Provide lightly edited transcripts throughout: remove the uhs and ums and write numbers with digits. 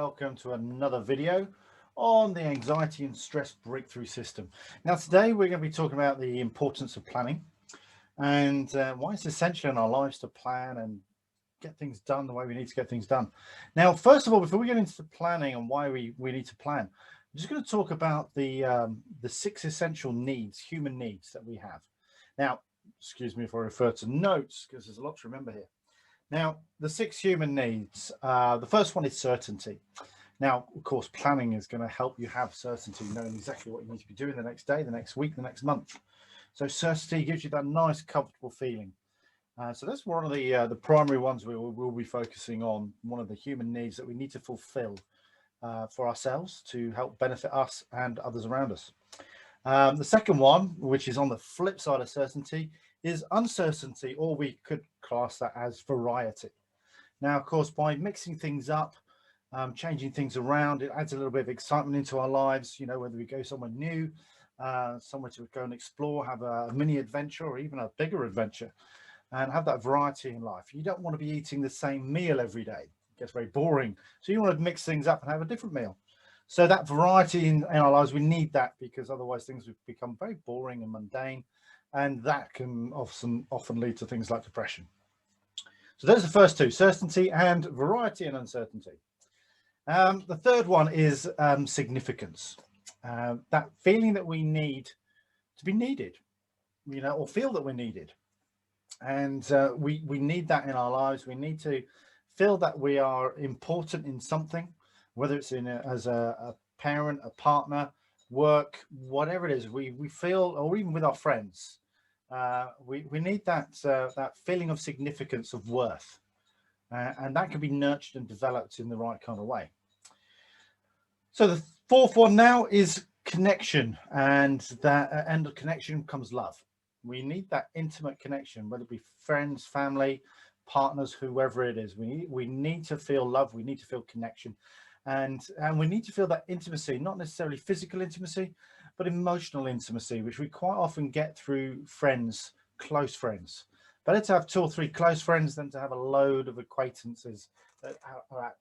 welcome to another video on the anxiety and stress breakthrough system. Now today we're going to be talking about the importance of planning and why it's essential in our lives to plan and get things done the way we need to get things done. Now, first of all, before we get into the planning and why we need to plan, I'm just going to talk about the 6 essential needs, human needs that we have. Now, excuse me if I refer to notes because there's a lot to remember here. Now, the 6 human needs, the first one is certainty. Now, of course, planning is going to help you have certainty, knowing exactly what you need to be doing the next day, the next week, the next month. So certainty gives you that nice, comfortable feeling. So that's one of the primary ones we'll be focusing on, one of the human needs that we need to fulfill for ourselves to help benefit us and others around us. The second one, which is on the flip side of certainty, is uncertainty, or we could class that as variety. Now, of course, by mixing things up, changing things around, it adds a little bit of excitement into our lives, you know, whether we go somewhere new, somewhere to go and explore, have a mini adventure or even a bigger adventure, and have that variety in life. You don't want to be eating the same meal every day. It gets very boring. So you want to mix things up and have a different meal. So that variety in our lives, we need that, because otherwise things would become very boring and mundane, and that can often lead to things like depression. So those are the first two: certainty and variety and uncertainty. The third one is significance. That feeling that we need to be needed, you know, or feel that we're needed. And we need that in our lives. We need to feel that we are important in something, whether it's as a parent, a partner, work, whatever it is. We feel, or even with our friends, we need that that feeling of significance, of worth, and that can be nurtured and developed in the right kind of way. So the fourth one now is connection, and that at end of connection comes love. We need that intimate connection, whether it be friends, family, partners, whoever it is. We need to feel love. We need to feel connection, and we need to feel that intimacy, not necessarily physical intimacy, but emotional intimacy, which we quite often get through friends, close friends. Better to have 2 or 3 close friends than to have a load of acquaintances that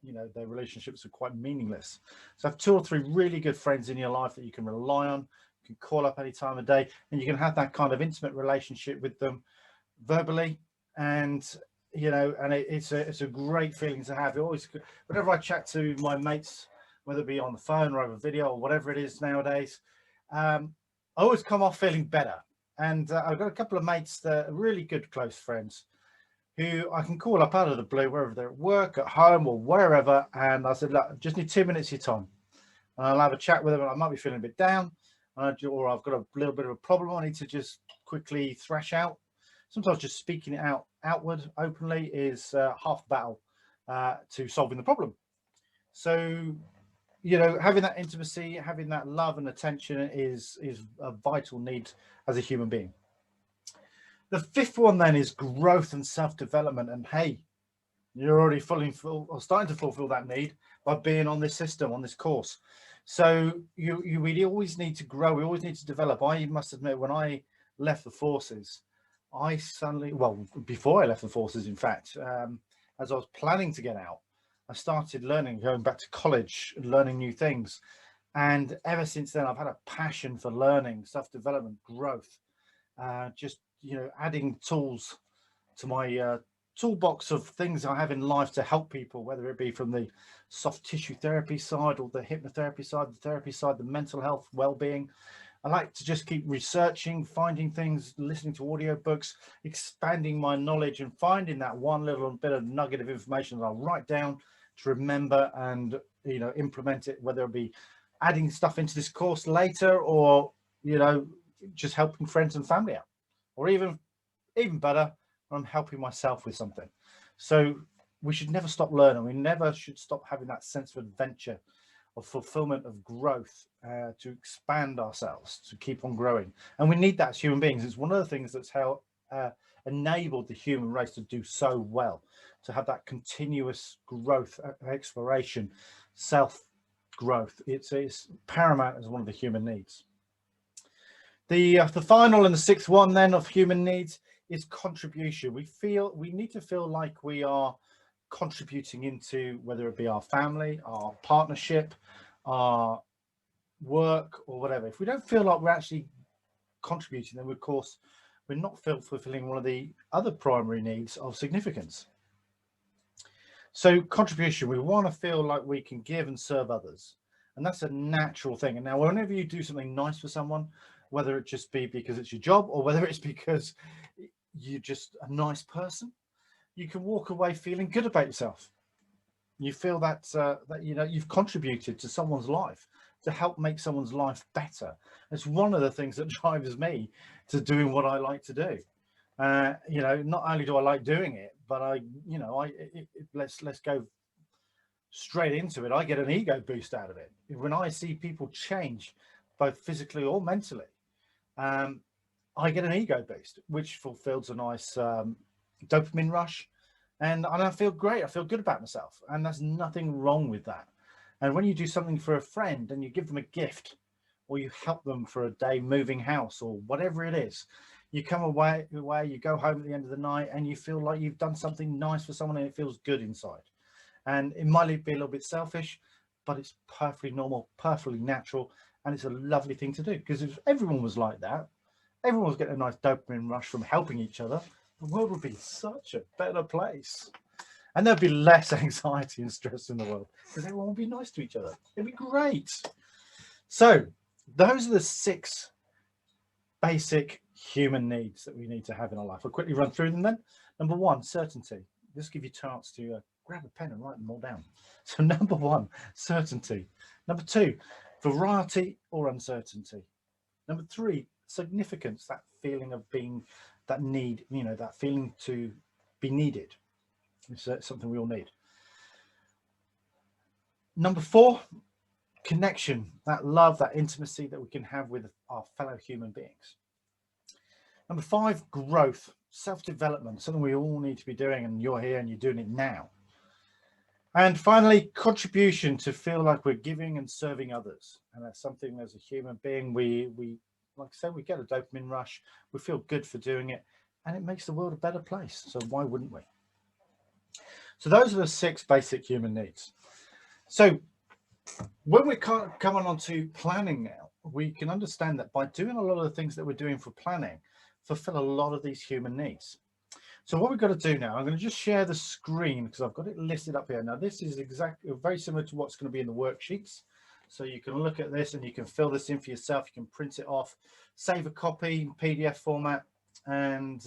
you know, their relationships are quite meaningless. So have 2 or 3 really good friends in your life that you can rely on. You can call up any time of day, and you can have that kind of intimate relationship with them verbally, and you know, and it's a great feeling to have. It always, whenever I chat to my mates, whether it be on the phone or over video or whatever it is nowadays, I always come off feeling better. And I've got a couple of mates that are really good close friends who I can call up out of the blue, wherever they're at work, at home, or wherever, and I said, look, I just need 2 minutes of your time, and I'll have a chat with them. And I might be feeling a bit down, or I've got a little bit of a problem I need to just quickly thrash out. Sometimes just speaking it outward openly is half the battle to solving the problem. So, you know, having that intimacy, having that love and attention is a vital need as a human being. The fifth one then is growth and self-development. And hey, you're already starting to fulfill that need by being on this system, on this course. So we always need to grow. We always need to develop. I must admit, when I left the forces, I suddenly, well, before I left the forces, in fact, as I was planning to get out, I started learning, going back to college, learning new things. And ever since then, I've had a passion for learning, self-development, growth, just, you know, adding tools to my toolbox of things I have in life to help people, whether it be from the soft tissue therapy side or the hypnotherapy side, the therapy side, the mental health, well-being. I like to just keep researching, finding things, listening to audiobooks, expanding my knowledge, and finding that one little bit of nugget of information that I'll write down to remember and, you know, implement it, whether it be adding stuff into this course later, or, you know, just helping friends and family out, or even better, I'm helping myself with something. So we should never stop learning. We never should stop having that sense of adventure, of fulfillment, of growth, to expand ourselves, to keep on growing. And we need that as human beings. It's one of the things that's how enabled the human race to do so well, to have that continuous growth, exploration, self growth. It's paramount as one of the human needs. The final and the 6th one then of human needs is contribution. We need to feel like we are contributing into, whether it be our family, our partnership, our work, or whatever. If we don't feel like we're actually contributing, then of course we're not fulfilling one of the other primary needs of significance. So contribution, we want to feel like we can give and serve others, and that's a natural thing. And now whenever you do something nice for someone, whether it just be because it's your job or whether it's because you're just a nice person, you can walk away feeling good about yourself. You feel that that you've contributed to someone's life, to help make someone's life better. It's one of the things that drives me to doing what I like to do. Not only do I like doing it, but let's go straight into it. I get an ego boost out of it when I see people change, both physically or mentally. I get an ego boost, which fulfills a nice dopamine rush, and I feel great. I feel good about myself, and there's nothing wrong with that. And when you do something for a friend and you give them a gift, or you help them for a day moving house, or whatever it is, you come away, you go home at the end of the night and you feel like you've done something nice for someone, and it feels good inside. And it might be a little bit selfish, but it's perfectly normal, perfectly natural, and it's a lovely thing to do. Because if everyone was like that, everyone was getting a nice dopamine rush from helping each other, the world would be such a better place. And there'd be less anxiety and stress in the world because everyone would be nice to each other. It'd be great. So those are the 6 basic human needs that we need to have in our life. I'll quickly run through them then. Number 1, certainty. Just give you a chance to grab a pen and write them all down. So number 1, certainty. Number 2, variety or uncertainty. Number 3, significance, that feeling of being, that need, that feeling to be needed. It's something we all need. Number 4, connection, that love, that intimacy that we can have with our fellow human beings. Number 5, growth, self-development, something we all need to be doing, and you're here and you're doing it now. And finally, contribution, to feel like we're giving and serving others. And that's something, as a human being, we like I said, we get a dopamine rush, we feel good for doing it, and it makes the world a better place. So why wouldn't we? So those are the 6 basic human needs. So when we're coming on to planning now, we can understand that by doing a lot of the things that we're doing for planning, fulfill a lot of these human needs. So what we've got to do now, I'm going to just share the screen because I've got it listed up here. Now, this is exactly very similar to what's going to be in the worksheets. So you can look at this and you can fill this in for yourself. You can print it off, save a copy in PDF format, and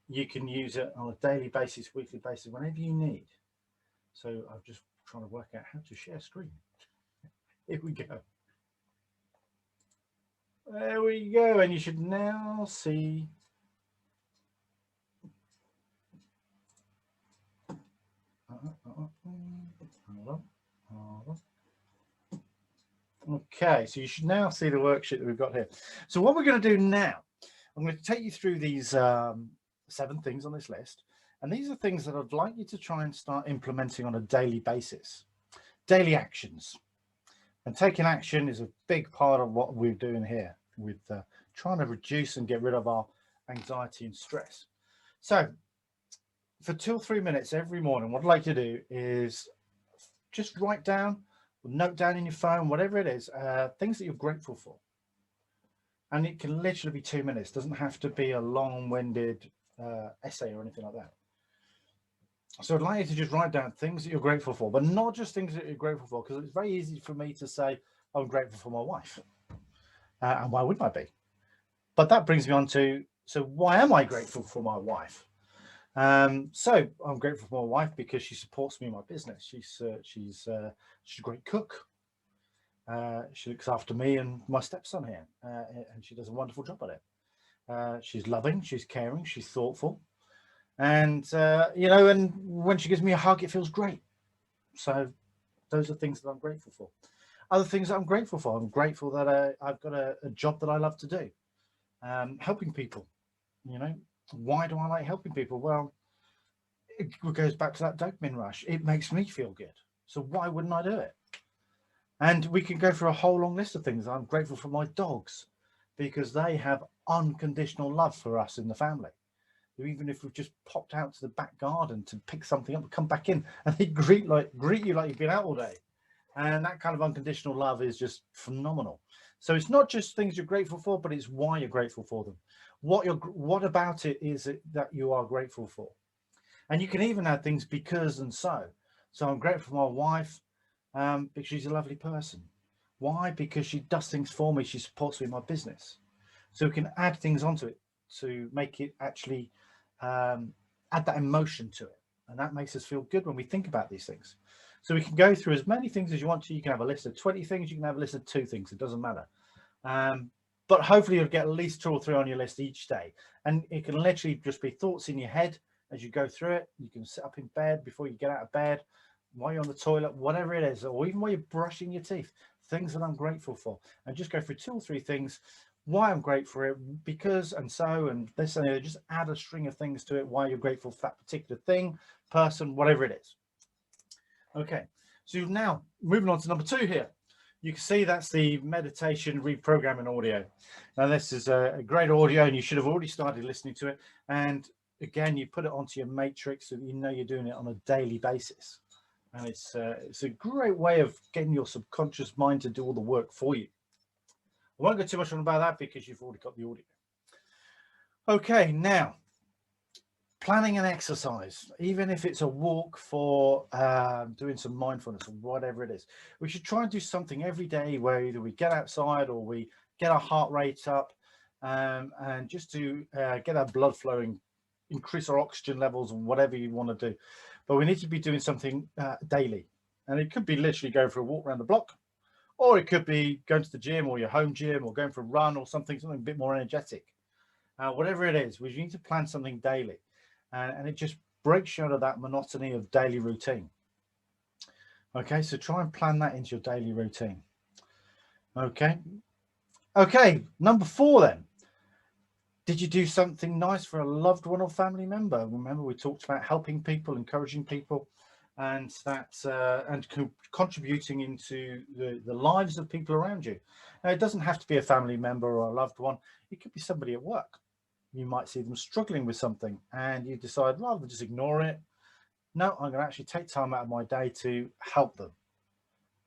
you can use it on a daily basis, weekly basis, whenever you need. So I'm just trying to work out how to share screen. Here we go. There we go. And you should now see. Okay, so you should now see the worksheet that we've got here. So what we're going to do now, I'm going to take you through these 7 things on this list. And these are things that I'd like you to try and start implementing on a daily basis. Daily actions. And taking action is a big part of what we're doing here with trying to reduce and get rid of our anxiety and stress. So for 2 or 3 minutes every morning, what I'd like to do is just write down, note down in your phone, whatever it is, things that you're grateful for. And it can literally be 2 minutes. It doesn't have to be a long-winded essay or anything like that. So I'd like you to just write down things that you're grateful for, but not just things that you're grateful for, because it's very easy for me to say, I'm grateful for my wife. And why wouldn't I be? But that brings me on to, so why am I grateful for my wife? So I'm grateful for my wife because she supports me in my business. She's a great cook. She looks after me and my stepson here, and she does a wonderful job at it. She's loving, she's caring, she's thoughtful. And, and when she gives me a hug, it feels great. So those are things that I'm grateful for. Other things that I'm grateful for. I'm grateful that I've got a job that I love to do. Helping people, Why do I like helping people? Well, it goes back to that dopamine rush. It makes me feel good. So why wouldn't I do it? And we can go through a whole long list of things. I'm grateful for my dogs because they have unconditional love for us in the family. even if we've just popped out to the back garden to pick something up, come back in and they greet you like you've been out all day. And that kind of unconditional love is just phenomenal. So it's not just things you're grateful for, but it's why you're grateful for them. What about it is it that you are grateful for? And you can even add things because and so. So I'm grateful for my wife because she's a lovely person. Why? Because she does things for me. She supports me in my business. So we can add things onto it to make it actually add that emotion to it. And that makes us feel good when we think about these things. So we can go through as many things as you want to. You can have a list of 20 things. You can have a list of 2 things. It doesn't matter. But hopefully you'll get at least 2 or 3 on your list each day. And it can literally just be thoughts in your head as you go through it. You can sit up in bed before you get out of bed, while you're on the toilet, whatever it is, or even while you're brushing your teeth, things that I'm grateful for. And just go through 2 or 3 things, why I'm grateful for it, because and so, and this and the other. Just add a string of things to it, why you're grateful for that particular thing, person, whatever it is. Okay, so now moving on to number 2 here. You can see that's the meditation reprogramming audio. Now this is a great audio and you should have already started listening to it. And again, you put it onto your matrix so that you know you're doing it on a daily basis. And it's a great way of getting your subconscious mind to do all the work for you. I won't go too much on about that because you've already got the audio. Okay, now planning an exercise, even if it's a walk for doing some mindfulness or whatever it is, we should try and do something every day where either we get outside or we get our heart rate up and just to get our blood flowing, increase our oxygen levels and whatever you want to do. But we need to be doing something daily. And it could be literally going for a walk around the block, or it could be going to the gym or your home gym or going for a run or something a bit more energetic. Whatever it is, we need to plan something daily. And it just breaks you out of that monotony of daily routine. Okay, so try and plan that into your daily routine. Okay, number 4 then. Did you do something nice for a loved one or family member? Remember, we talked about helping people, encouraging people, and that's contributing into the lives of people around you. Now, it doesn't have to be a family member or a loved one. It could be somebody at work. You might see them struggling with something and you decide, rather than just ignore it, no, I'm going to actually take time out of my day to help them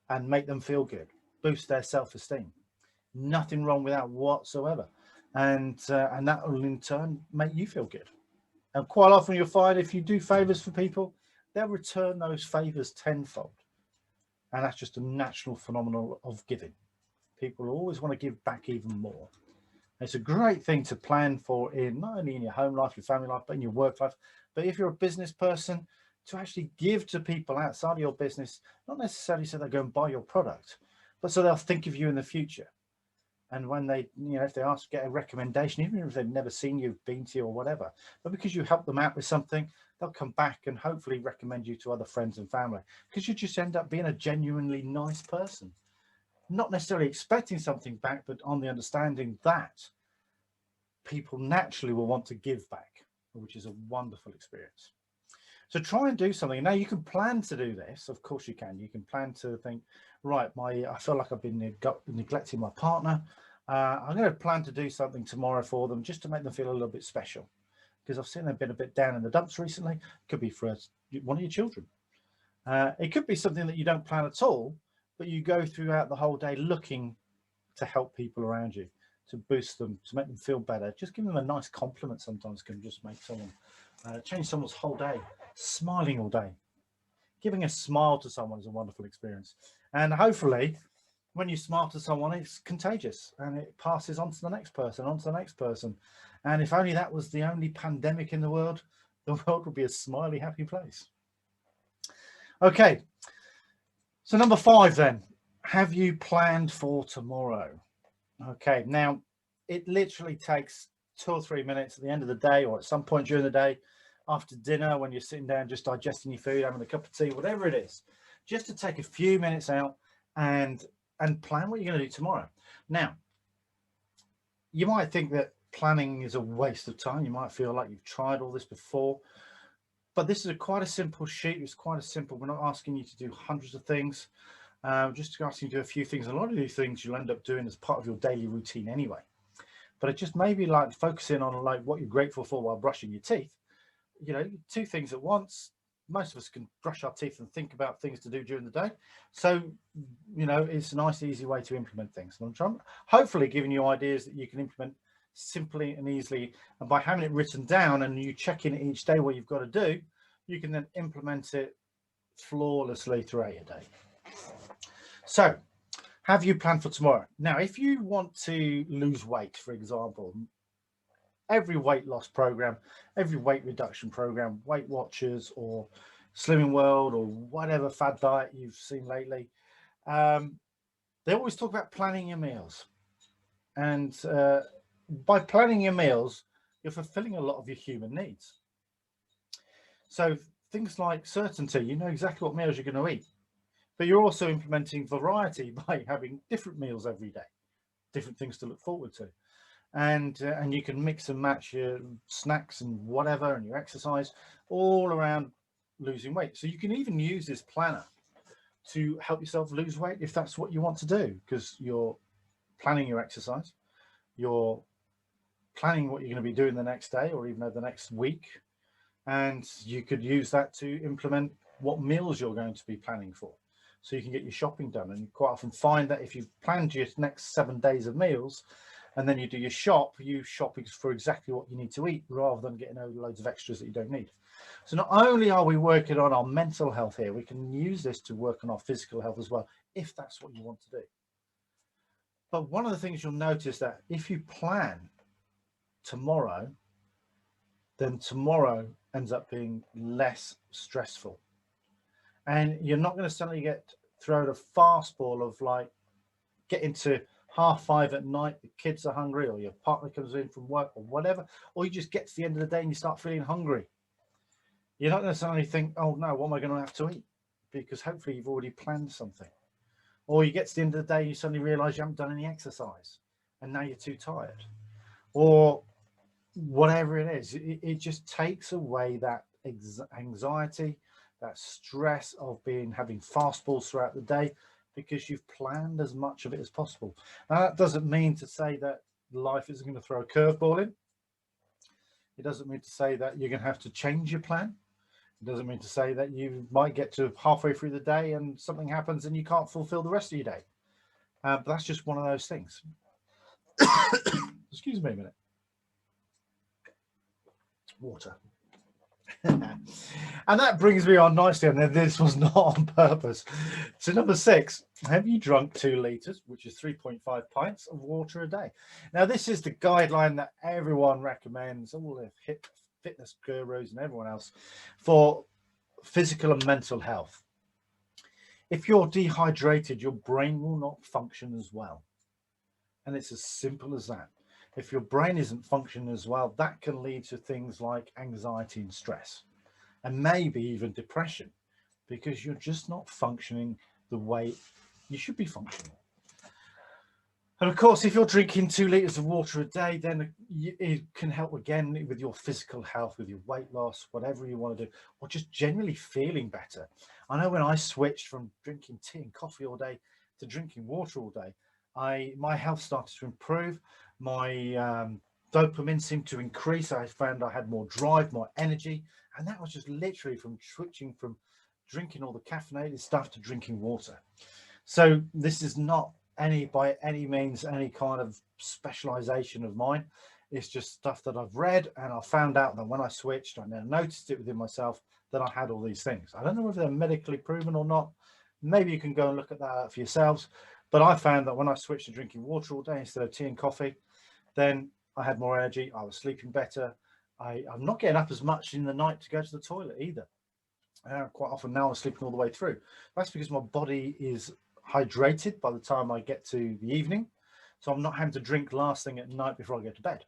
and make them feel good, boost their self-esteem. Nothing wrong with that whatsoever. And that will in turn make you feel good. And quite often you'll find if you do favors for people, they'll return those favors tenfold. And that's just a natural phenomenon of giving. People always want to give back even more. It's a great thing to plan for in not only in your home life, your family life, but in your work life. But if you're a business person, to actually give to people outside of your business, not necessarily so they go and buy your product, but so they'll think of you in the future. And when they, if they ask to get a recommendation, even if they've never seen you, been to you or whatever, but because you help them out with something, they'll come back and hopefully recommend you to other friends and family, because you just end up being a genuinely nice person. Not necessarily expecting something back, but on the understanding that people naturally will want to give back, which is a wonderful experience. So try and do something. Now you can plan to do this. Of course you can. You can plan to think, right, I feel like I've been neglecting my partner. I'm going to plan to do something tomorrow for them just to make them feel a little bit special, because I've seen they've been a bit down in the dumps recently. It could be for one of your children. It could be something that you don't plan at all, but you go throughout the whole day looking to help people around you, to boost them, to make them feel better. Just giving them a nice compliment sometimes can just make someone change someone's whole day. Smiling all day, giving a smile to someone is a wonderful experience, and hopefully when you smile to someone, it's contagious and it passes on to the next person, and if only that was the only pandemic in the world would be a smiley, happy place. Okay, so number 5 then, have you planned for tomorrow? Okay, now it literally takes 2 or 3 minutes at the end of the day or at some point during the day, after dinner, when you're sitting down just digesting your food, having a cup of tea, whatever it is, just to take a few minutes out and plan what you're going to do tomorrow. Now, you might think that planning is a waste of time. You might feel like you've tried all this before, but this is quite a simple sheet. It's quite a simple. We're not asking you to do hundreds of things. Just asking you to do a few things. A lot of these things you'll end up doing as part of your daily routine anyway. but it just maybe like focusing on like what you're grateful for while brushing your teeth. You know, two things at once. Most of us can brush our teeth and think about things to do during the day. So, you know, it's a nice, easy way to implement things. And I'm trying, hopefully giving you ideas that you can implement simply and easily. And by having it written down and you check in each day what you've got to do, you can then implement it flawlessly throughout your day. So, have you planned for tomorrow? Now, if you want to lose weight, for example, every weight loss program, every weight reduction program, Weight Watchers or Slimming World or whatever fad diet you've seen lately, they always talk about planning your meals. And by planning your meals, you're fulfilling a lot of your human needs. So things like certainty, you know exactly what meals you're going to eat, but you're also implementing variety by having different meals every day, different things to look forward to. And you can mix and match your snacks and whatever and your exercise all around losing weight. So you can even use this planner to help yourself lose weight if that's what you want to do, because you're planning your exercise, you're planning what you're going to be doing the next day or even over the next week, and you could use that to implement what meals you're going to be planning for, so you can get your shopping done. And you quite often find that if you've planned your next 7 days of meals and then you do your shop, you shop for exactly what you need to eat rather than getting loads of extras that you don't need. So not only are we working on our mental health here, we can use this to work on our physical health as well, if that's what you want to do. But one of the things you'll notice that if you plan tomorrow, then tomorrow ends up being less stressful. And you're not going to suddenly get thrown a fastball of like getting to 5:30 at night, the kids are hungry, or your partner comes in from work or whatever, or you just get to the end of the day and you start feeling hungry. You're not going to suddenly think, oh no, what am I going to have to eat? Because hopefully you've already planned something. Or you get to the end of the day, you suddenly realize you haven't done any exercise and now you're too tired. Or whatever it is, it just takes away that anxiety, that stress of having fastballs throughout the day, because you've planned as much of it as possible. Now, that doesn't mean to say that life isn't going to throw a curveball in. It doesn't mean to say that you're going to have to change your plan. It doesn't mean to say that you might get to halfway through the day and something happens and you can't fulfill the rest of your day. But that's just one of those things. Excuse me a minute. Water. And that brings me on nicely, and this was not on purpose. So number 6, have you drunk 2 litres, which is 3.5 pints of water a day? Now this is the guideline that everyone recommends, all the fitness gurus and everyone else, for physical and mental health. If you're dehydrated, your brain will not function as well. And it's as simple as that. If your brain isn't functioning as well, that can lead to things like anxiety and stress, and maybe even depression, because you're just not functioning the way you should be functioning. And of course, if you're drinking 2 litres of water a day, then it can help again with your physical health, with your weight loss, whatever you want to do, or just generally feeling better. I know when I switched from drinking tea and coffee all day to drinking water all day, my health started to improve. My dopamine seemed to increase. I found I had more drive, more energy, and that was just literally from switching from drinking all the caffeinated stuff to drinking water. So this is not by any means any kind of specialization of mine. It's just stuff that I've read, and I found out that when I switched, I then noticed it within myself that I had all these things. I don't know whether they're medically proven or not. Maybe you can go and look at that for yourselves. But I found that when I switched to drinking water all day instead of tea and coffee, then I had more energy. I was sleeping better. I'm not getting up as much in the night to go to the toilet either. Quite often now I'm sleeping all the way through. That's because my body is hydrated by the time I get to the evening. So I'm not having to drink last thing at night before I go to bed.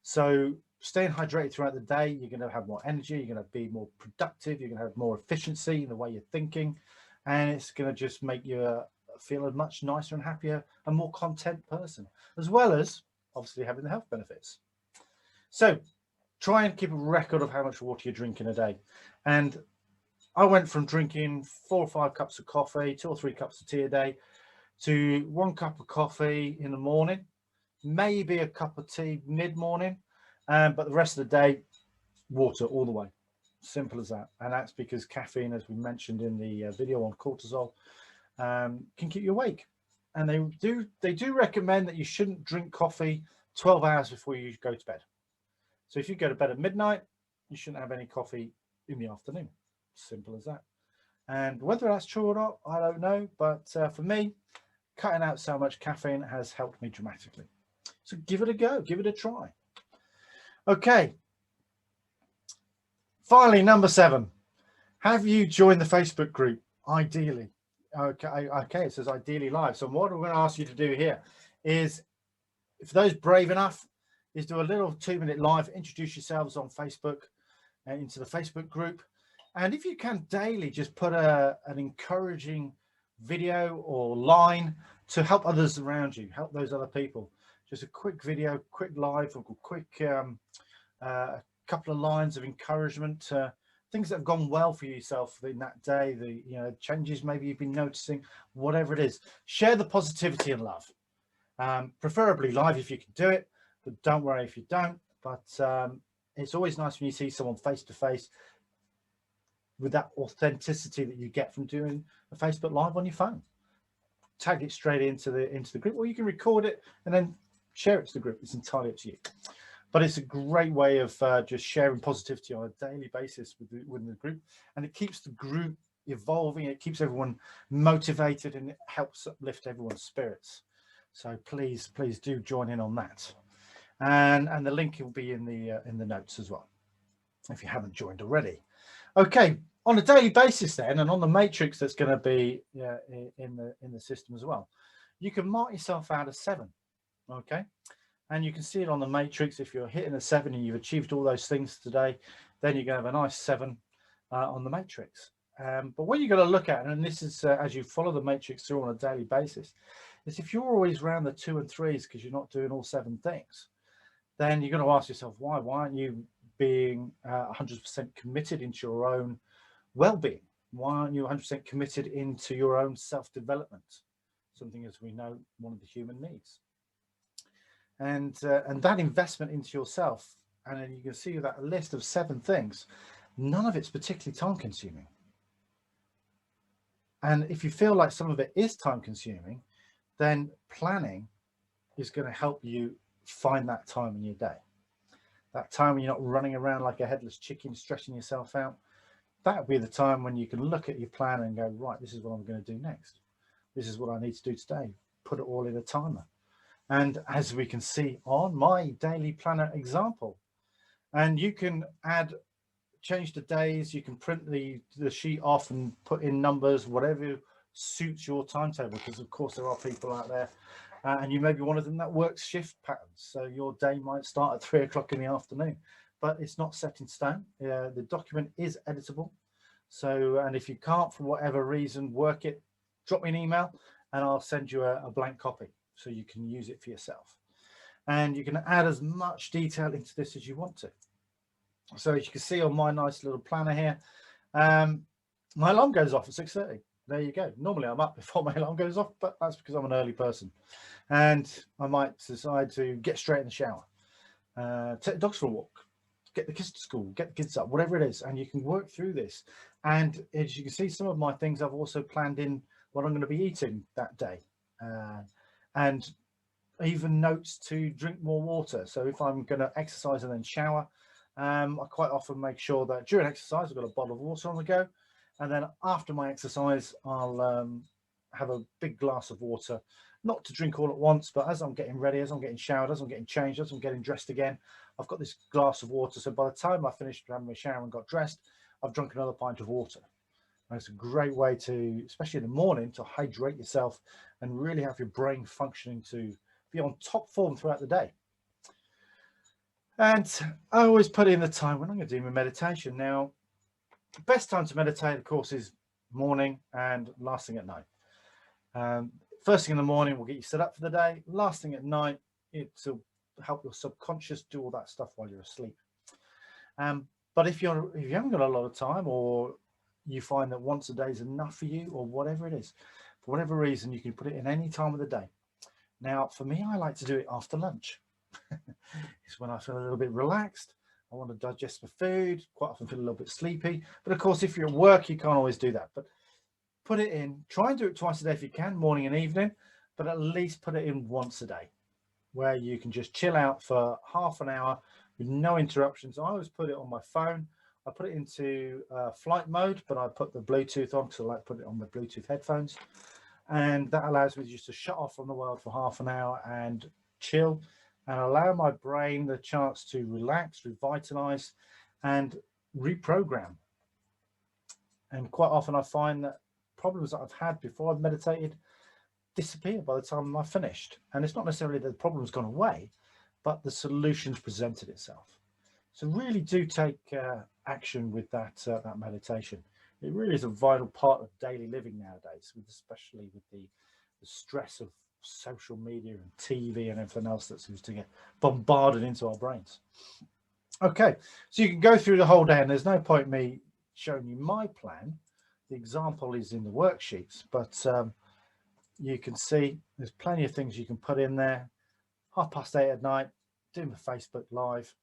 So staying hydrated throughout the day, you're going to have more energy, you're going to be more productive, you're going to have more efficiency in the way you're thinking, and it's going to just make you feel a much nicer and happier and more content person, as well as obviously having the health benefits. So try and keep a record of how much water you're drinking a day. And I went from drinking 4 or 5 cups of coffee, 2 or 3 cups of tea a day, to 1 cup of coffee in the morning, maybe a cup of tea mid-morning, but the rest of the day, water all the way. Simple as that. And that's because caffeine, as we mentioned in the video on cortisol, can keep you awake. And they do recommend that you shouldn't drink coffee 12 hours before you go to bed. So if you go to bed at midnight, you shouldn't have any coffee in the afternoon. Simple as that. And whether that's true or not, I don't know. But for me, cutting out so much caffeine has helped me dramatically. So give it a go, give it a try. Okay. Finally, number 7. Have you joined the Facebook group? Ideally. Okay, it says ideally live. So what we're going to ask you to do here is, if those brave enough, is do a little 2-minute live, introduce yourselves on Facebook and into the Facebook group. And if you can daily, just put an encouraging video or line to help others around you, help those other people. Just a quick video, quick live, or quick couple of lines of encouragement, things that have gone well for yourself in that day, the changes maybe you've been noticing, whatever it is. Share the positivity and love, preferably live if you can do it, but don't worry if you don't. But it's always nice when you see someone face to face with that authenticity that you get from doing a Facebook live on your phone. Tag it straight into the group, or you can record it and then share it to the group. It's entirely up to you. But it's a great way of just sharing positivity on a daily basis within the group, and it keeps the group evolving. It keeps everyone motivated, and it helps uplift everyone's spirits. So please do join in on that, and the link will be in the notes as well if you haven't joined already. Okay, on a daily basis then, and on the matrix that's going to be in the system as well, you can mark yourself out as 7. Okay. And you can see it on the matrix. If you're hitting a 7 and you've achieved all those things today, then you're going to have a nice 7 on the matrix. But what you've got to look at, and this is as you follow the matrix through on a daily basis, is if you're always around the 2 and 3s because you're not doing all 7 things, then you're going to ask yourself, why aren't you being 100% committed into your own well-being? Why aren't you 100% committed into your own self-development? Something, as we know, one of the human needs. And that investment into yourself, and then you can see that list of 7 things, none of it's particularly time consuming. And if you feel like some of it is time consuming, then planning is going to help you find that time in your day, that time when you're not running around like a headless chicken stressing yourself out. That would be the time when you can look at your plan and go, right, this is what I'm going to do next, this is what I need to do today, put it all in a timer. And as we can see on my daily planner example, and you can change the days, you can print the sheet off and put in numbers, whatever suits your timetable, because of course there are people out there, and you may be one of them that works shift patterns. So your day might start at 3 o'clock in the afternoon, but it's not set in stone. The document is editable. So, and if you can't, for whatever reason, work it, drop me an email and I'll send you a blank copy, so you can use it for yourself. And you can add as much detail into this as you want to. So as you can see on my nice little planner here, my alarm goes off at 6:30. There you go. Normally I'm up before my alarm goes off, but that's because I'm an early person. And I might decide to get straight in the shower, take the dogs for a walk, get the kids to school, get the kids up, whatever it is. And you can work through this. And as you can see, some of my things I've also planned in what I'm going to be eating that day. And even notes to drink more water. So if I'm going to exercise and then shower, I quite often make sure that during exercise I've got a bottle of water on the go, and then after my exercise I'll have a big glass of water, not to drink all at once, but as I'm getting ready, as I'm getting showered, as I'm getting changed, as I'm getting dressed again, I've got this glass of water. So by the time I finished having my shower and got dressed, I've drunk another pint of water. And it's a great way to, especially in the morning, to hydrate yourself and really have your brain functioning to be on top form throughout the day. And I always put in the time when I'm going to do my meditation. Now, the best time to meditate, of course, is morning and last thing at night. First thing in the morning will get you set up for the day. Last thing at night, it'll help your subconscious do all that stuff while you're asleep. But if you haven't got a lot of time, or you find that once a day is enough for you, or whatever it is, for whatever reason, you can put it in any time of the day. Now, for me, I like to do it after lunch. It's when I feel a little bit relaxed. I want to digest the food, quite often feel a little bit sleepy. But of course, if you're at work, you can't always do that. But put it in, try and do it twice a day if you can, morning and evening, but at least put it in once a day where you can just chill out for half an hour with no interruptions. I always put it on my phone. I put it into flight mode, but I put the Bluetooth on because I like to put it on my Bluetooth headphones. And that allows me just to shut off from the world for half an hour and chill and allow my brain the chance to relax, revitalize, and reprogram. And quite often I find that problems that I've had before I've meditated disappear by the time I've finished. And it's not necessarily that the problem's gone away, but the solution's presented itself. So really do take action with that meditation. It really is a vital part of daily living nowadays, especially with the stress of social media and TV and everything else that seems to get bombarded into our brains. Okay, so you can go through the whole day, and there's no point me showing you my plan. The example is in the worksheets, but you can see there's plenty of things you can put in there. 8:30 at night, doing the Facebook Live,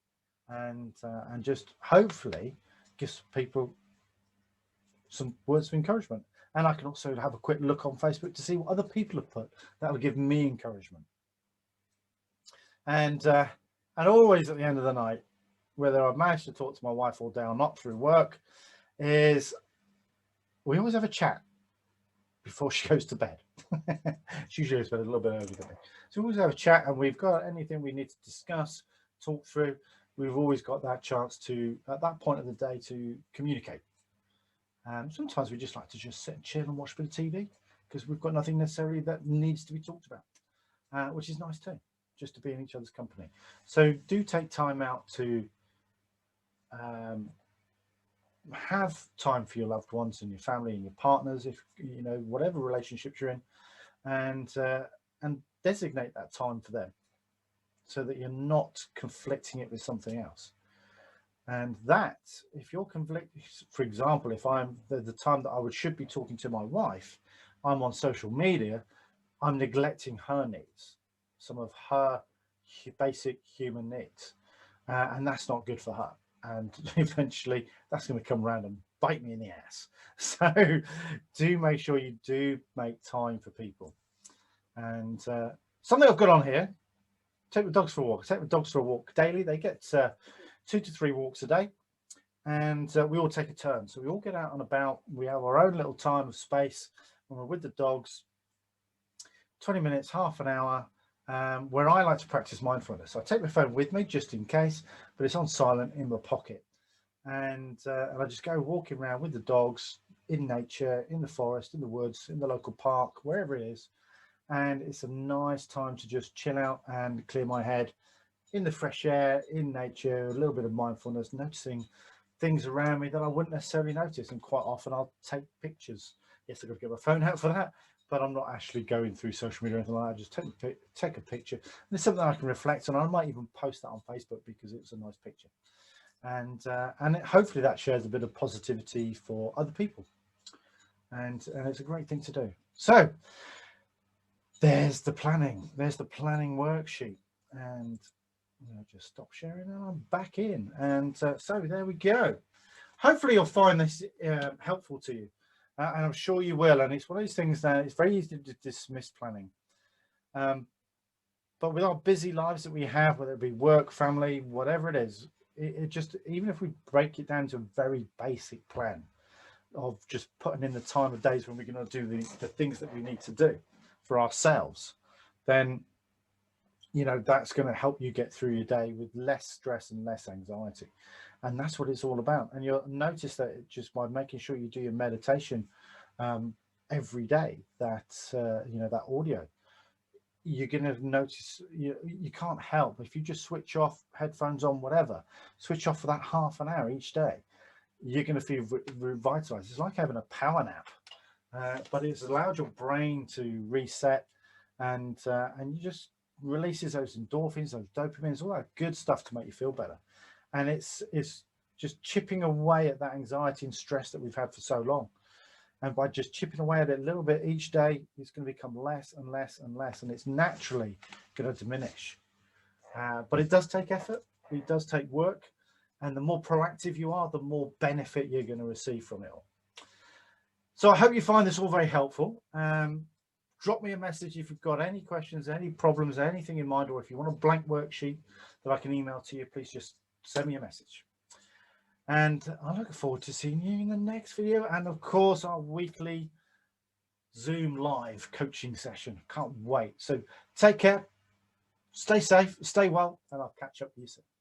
and just hopefully gives people some words of encouragement. And I can also have a quick look on Facebook to see what other people have put. That will give me encouragement. And always at the end of the night, whether I've managed to talk to my wife all day or not through work, is we always have a chat before she goes to bed. She usually goes to bed a little bit earlier than me. So we always have a chat, and we've got anything we need to discuss, talk through. We've always got that chance to, at that point of the day, to communicate. Sometimes we just like to just sit and chill and watch a bit of TV because we've got nothing necessarily that needs to be talked about, which is nice too, just to be in each other's company. So do take time out to have time for your loved ones and your family and your partners, if you know, whatever relationships you're in, and designate that time for them so that you're not conflicting it with something else. And that, if you're conflicted, for example, if I'm the time that I should be talking to my wife, I'm on social media, I'm neglecting her needs, some of her basic human needs, and that's not good for her. And eventually that's going to come around and bite me in the ass. So do make sure you do make time for people. And something I've got on here, take the dogs for a walk. Take the dogs for a walk daily. They get 2 to 3 walks a day, and we all take a turn. So we all get out and about. We have our own little time of space when we're with the dogs, 20 minutes, half an hour, where I like to practice mindfulness. I take my phone with me just in case, but it's on silent in my pocket. And I just go walking around with the dogs in nature, in the forest, in the woods, in the local park, wherever it is. And it's a nice time to just chill out and clear my head in the fresh air, in nature, a little bit of mindfulness, noticing things around me that I wouldn't necessarily notice. And quite often I'll take pictures. Yes, I've got to get my phone out for that, but I'm not actually going through social media or anything like that. I just take a picture. And it's something I can reflect on. I might even post that on Facebook because it's a nice picture. And hopefully that shares a bit of positivity for other people. And it's a great thing to do. So there's the planning. There's the planning worksheet. And I'll just stop sharing and I'm back in. And so there we go. Hopefully you'll find this helpful to you. And I'm sure you will. And it's one of those things that it's very easy to dismiss planning. But with our busy lives that we have, whether it be work, family, whatever it is, it just, even if we break it down to a very basic plan of just putting in the time of days when we're going to do the things that we need to do for ourselves, then you know that's going to help you get through your day with less stress and less anxiety. And that's what it's all about. And you'll notice that just by making sure you do your meditation every day, that you know, that audio, you're going to notice you can't help if you just switch off, headphones on, whatever, switch off for that half an hour each day, you're going to feel revitalized. It's like having a power nap, but it's allowed your brain to reset, and you just releases those endorphins, those dopamines, all that good stuff to make you feel better. And it's just chipping away at that anxiety and stress that we've had for so long. And by just chipping away at it a little bit each day, it's going to become less and less and less, and it's naturally going to diminish. But it does take effort, it does take work, and the more proactive you are, the more benefit you're going to receive from it all. So I hope you find this all very helpful. Drop me a message if you've got any questions, any problems, anything in mind, or if you want a blank worksheet that I can email to you, please just send me a message. And I look forward to seeing you in the next video, and of course our weekly Zoom live coaching session. Can't wait. So take care, stay safe, stay well, and I'll catch up with you soon.